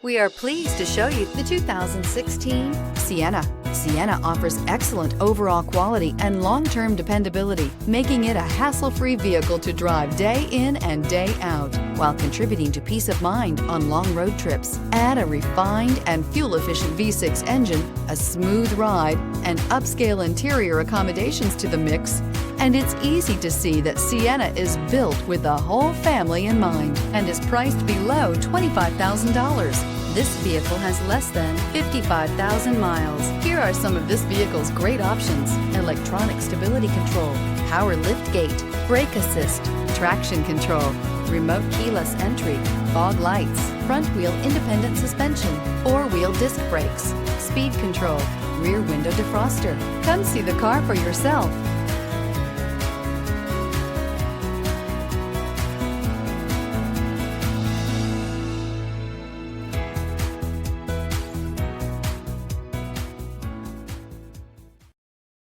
We are pleased to show you the 2016 Sienna. Sienna offers excellent overall quality and long-term dependability, making it a hassle-free vehicle to drive day in and day out, while contributing to peace of mind on long road trips. Add a refined and fuel-efficient V6 engine, a smooth ride, and upscale interior accommodations to the mix, and it's easy to see that Sienna is built with the whole family in mind and is priced below $25,000. This vehicle has less than 55,000 miles. Here are some of this vehicle's great options: electronic stability control, power liftgate, brake assist, traction control, remote keyless entry, fog lights, front wheel independent suspension, four-wheel disc brakes, speed control, rear window defroster. Come see the car for yourself.